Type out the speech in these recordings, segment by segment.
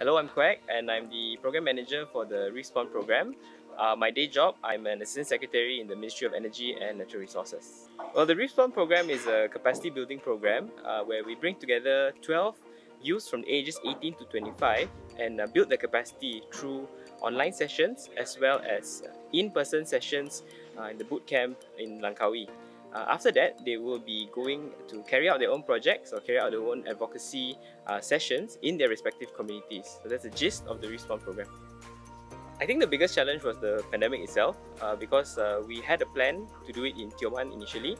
Hello, I'm Quack and I'm the Program Manager for the Reef Spawn program. My day job, I'm an Assistant Secretary in the Ministry of Energy and Natural Resources. Well, the Reef Spawn program is a capacity building program where we bring together 12 youths from ages 18 to 25 and build their capacity through online sessions as well as in-person sessions in the boot camp in Langkawi. After that, they will be going to carry out their own projects or carry out their own advocacy sessions in their respective communities. So that's the gist of the Reef Spawn program. I think the biggest challenge was the pandemic itself because we had a plan to do it in Tioman initially,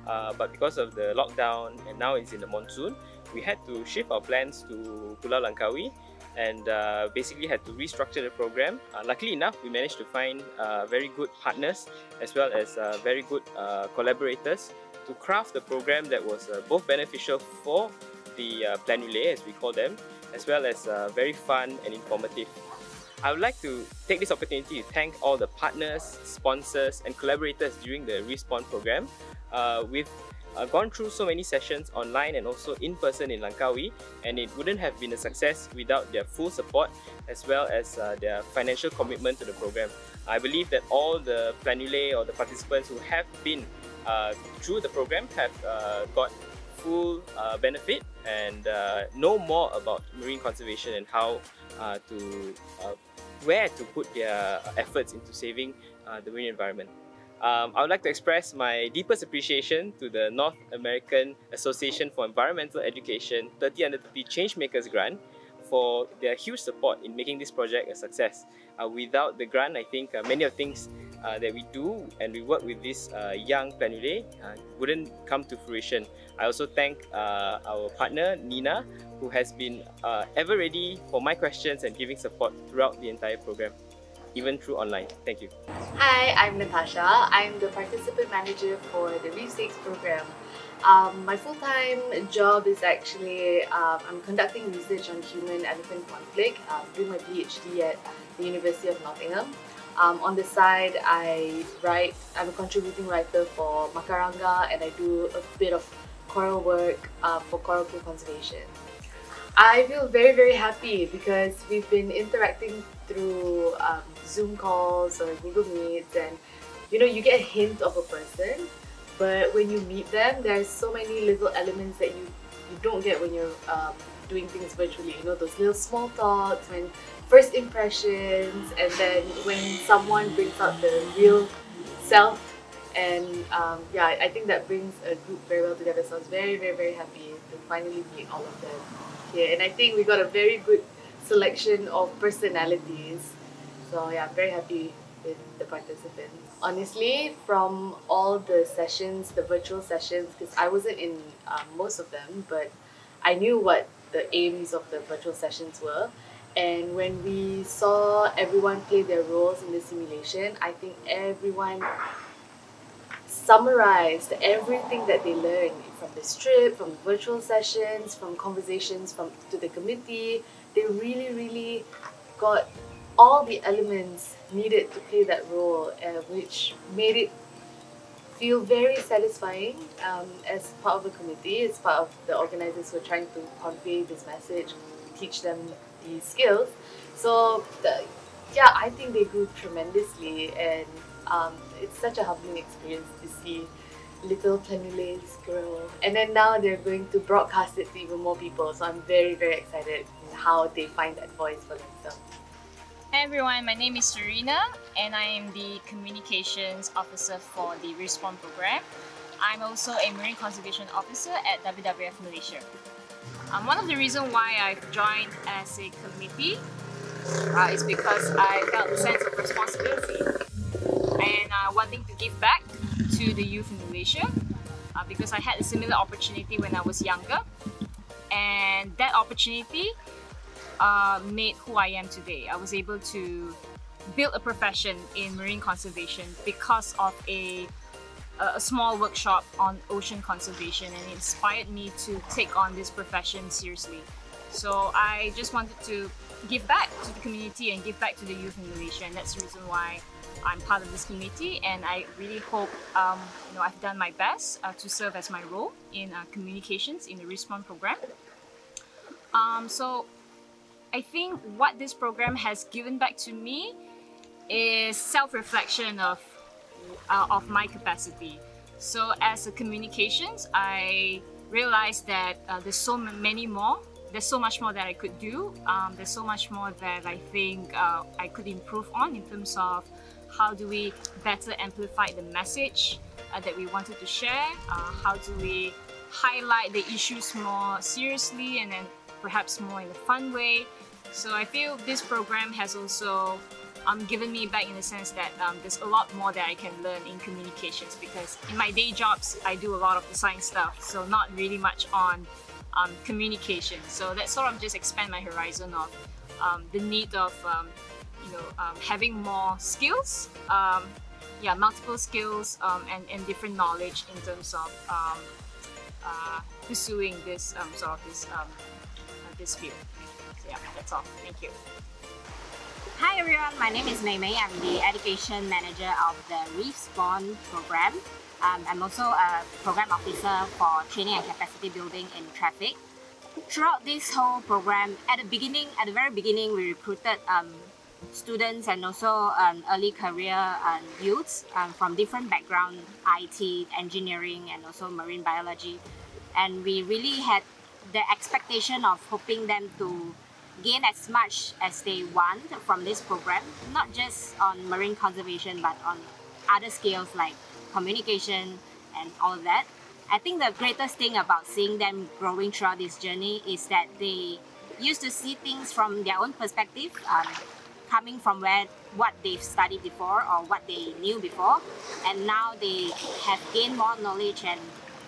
but because of the lockdown and now it's in the monsoon, we had to shift our plans to Pulau Langkawi and basically had to restructure the program. Luckily enough, we managed to find very good partners as well as very good collaborators to craft the program that was both beneficial for the planulae, as we call them, as well as very fun and informative. I would like to take this opportunity to thank all the partners, sponsors and collaborators during the Reef Spawn program. We've gone through so many sessions online and also in person in Langkawi, and it wouldn't have been a success without their full support as well as their financial commitment to the program. I believe that all the planulae or the participants who have been through the program have got full benefit and know more about marine conservation and how where to put their efforts into saving the marine environment. I would like to express my deepest appreciation to the North American Association for Environmental Education 30 Under 30 Changemakers Grant for their huge support in making this project a success. Without the grant, I think many of the things that we do and we work with this young planulae wouldn't come to fruition. I also thank our partner Nina, who has been ever ready for my questions and giving support throughout the entire program, even through online. Thank you. Hi, I'm Natasha. I'm the Participant Manager for the Reef Spawn program. My full-time job is actually I'm conducting research on human-elephant conflict, doing my PhD at the University of Nottingham. On the side, I'm a contributing writer for Makaranga, and I do a bit of coral work for coral pool conservation. I feel very happy because we've been interacting through Zoom calls or Google Meets, and you get a hint of a person, but when you meet them, there's so many little elements that you don't get when you're doing things virtually. Those little small talks, when first impressions, and then when someone brings out the real self, and yeah, I think that brings a group very well together. So I was very happy to finally meet all of them here, and I think we got a very good selection of personalities. So yeah, I'm very happy with the participants. Honestly, from all the sessions, the virtual sessions, because I wasn't in most of them, but I knew what the aims of the virtual sessions were. And when we saw everyone play their roles in the simulation, I think everyone summarized everything that they learned from the trip, from virtual sessions, from conversations to the committee. They really got all the elements needed to play that role, which made it feel very satisfying as part of the committee, as part of the organizers who are trying to convey this message, teach them these skills. So yeah, I think they grew tremendously, and it's such a humbling experience to see little planulaes grow. And then now they're going to broadcast it to even more people, so I'm very excited in how they find that voice for themselves. Hi everyone, my name is Serena and I am the Communications Officer for the Reef Spawn program. I'm also a Marine Conservation Officer at WWF Malaysia. One of the reasons why I've joined as a committee is because I felt a sense of responsibility and wanting to give back to the youth in Malaysia because I had a similar opportunity when I was younger, and that opportunity made who I am today. I was able to build a profession in marine conservation because of a small workshop on ocean conservation, and it inspired me to take on this profession seriously. So I just wanted to give back to the community and give back to the youth in Malaysia, and that's the reason why I'm part of this committee, and I really hope I've done my best to serve as my role in communications in the Reef Spawn program. So I think what this program has given back to me is self-reflection of my capacity. So as a communications, I realized that there's so much more that I could do. There's so much more that I think I could improve on in terms of how do we better amplify the message that we wanted to share, how do we highlight the issues more seriously and then perhaps more in a fun way. So I feel this program has also given me back in the sense that there's a lot more that I can learn in communications, because in my day jobs I do a lot of the science stuff, so not really much on communication. So that sort of just expand my horizon of the need of having more skills, multiple skills and different knowledge in terms of pursuing this this field. So yeah, that's all. Thank you. Hi everyone, my name is Mei Mei. I'm the Education Manager of the Reef Spawn program. I'm also a Program Officer for Training and Capacity Building in Traffic. Throughout this whole program, at the very beginning, we recruited students and also early career youths from different backgrounds, IT, engineering, and also marine biology. And we really had the expectation of hoping them to gain as much as they want from this program, not just on marine conservation, but on other skills like communication and all of that. I think the greatest thing about seeing them growing throughout this journey is that they used to see things from their own perspective, coming from what they've studied before or what they knew before, and now they have gained more knowledge and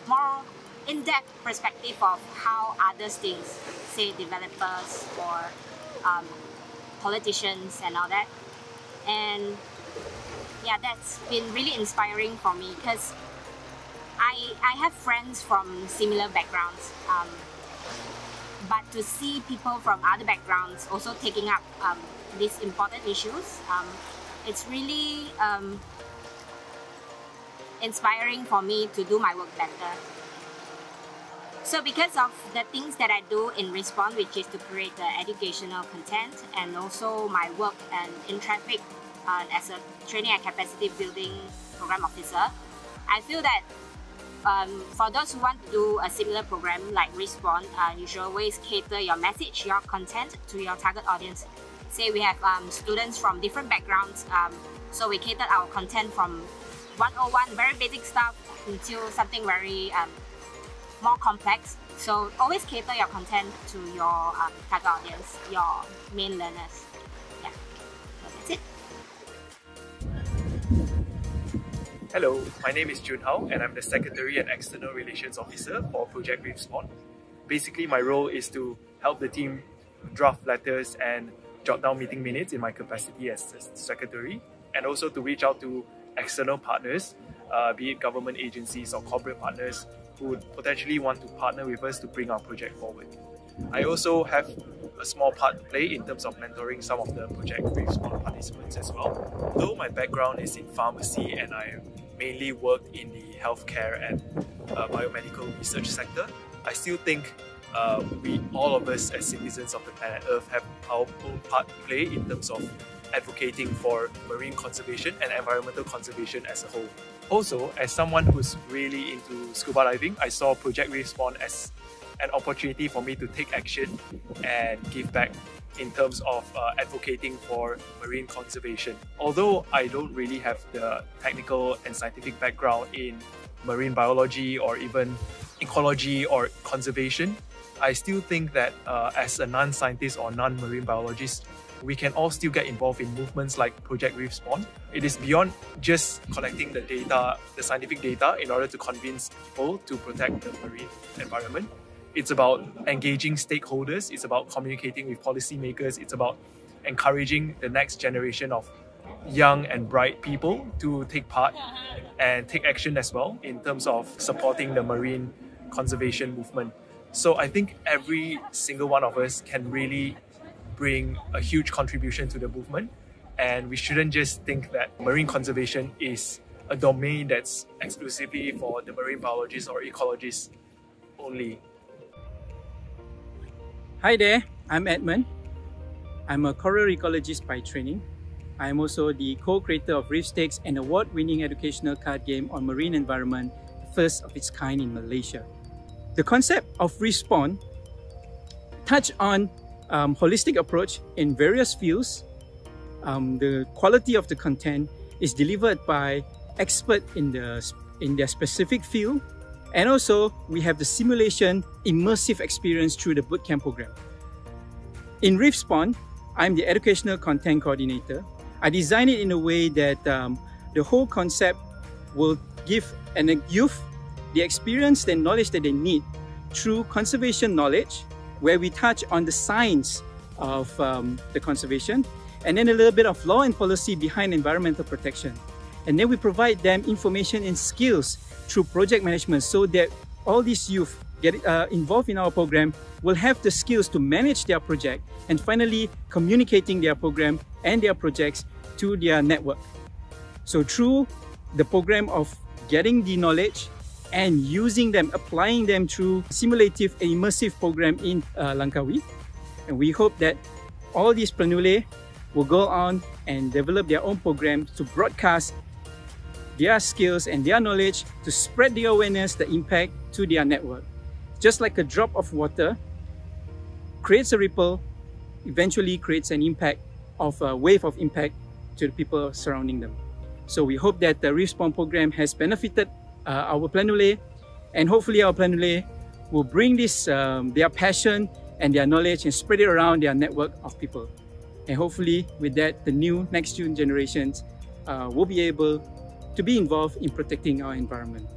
more in-depth perspective of how others think, say developers or politicians and all that. And yeah, that's been really inspiring for me, because I have friends from similar backgrounds, but to see people from other backgrounds also taking up these important issues, it's really inspiring for me to do my work better. So because of the things that I do in Reef Spawn, which is to create the educational content, and also my work in traffic as a training and capacity building program officer, I feel that for those who want to do a similar program like Reef Spawn, you should always cater your message, your content to your target audience. Say we have students from different backgrounds, so we cater our content from 101, very basic stuff, until something very more complex. So always cater your content to your target audience, your main learners. Yeah, so that's it. Hello, my name is Jun Hao and I'm the Secretary and External Relations Officer for Project Reef Spawn. Basically, my role is to help the team draft letters and jot down meeting minutes in my capacity as Secretary, and also to reach out to external partners, be it government agencies or corporate partners who would potentially want to partner with us to bring our project forward. I also have a small part to play in terms of mentoring some of the Project Reef Spawn participants as well. Though my background is in pharmacy and I mainly worked in the healthcare and biomedical research sector, I still think all of us as citizens of the planet Earth have our own part to play in terms of advocating for marine conservation and environmental conservation as a whole. Also, as someone who's really into scuba diving, I saw Project Reef Spawn as an opportunity for me to take action and give back in terms of advocating for marine conservation. Although I don't really have the technical and scientific background in marine biology or even ecology or conservation, I still think that as a non-scientist or non-marine biologist, we can all still get involved in movements like Project Reef Spawn. It is beyond just collecting the data, the scientific data, in order to convince people to protect the marine environment. It's about engaging stakeholders, it's about communicating with policymakers, it's about encouraging the next generation of young and bright people to take part and take action as well in terms of supporting the marine conservation movement. So I think every single one of us can really bring a huge contribution to the movement, and we shouldn't just think that marine conservation is a domain that's exclusively for the marine biologists or ecologists only. Hi there, I'm Edmund. I'm a coral ecologist by training. I'm also the co-creator of Reef Stakes, an award-winning educational card game on marine environment, the first of its kind in Malaysia. The concept of Reef Spawn touch on holistic approach in various fields. The quality of the content is delivered by experts in their specific field, and also we have the simulation immersive experience through the bootcamp program. In Reef Spawn, I'm the educational content coordinator. I designed it in a way that the whole concept will give a youth the experience and knowledge that they need through conservation knowledge, where we touch on the science of the conservation, and then a little bit of law and policy behind environmental protection. And then we provide them information and skills through project management, so that all these youth get involved in our program will have the skills to manage their project, and finally communicating their program and their projects to their network. So through the program of getting the knowledge and using them, applying them through simulative and immersive program in Langkawi. And we hope that all these planulae will go on and develop their own programs to broadcast their skills and their knowledge, to spread the awareness, the impact to their network. Just like a drop of water creates a ripple, eventually creates an impact of a wave of impact to the people surrounding them. So we hope that the Reef Spawn program has benefited our planulae, and hopefully our planulae will bring this their passion and their knowledge and spread it around their network of people. And hopefully with that, the next generations will be able to be involved in protecting our environment.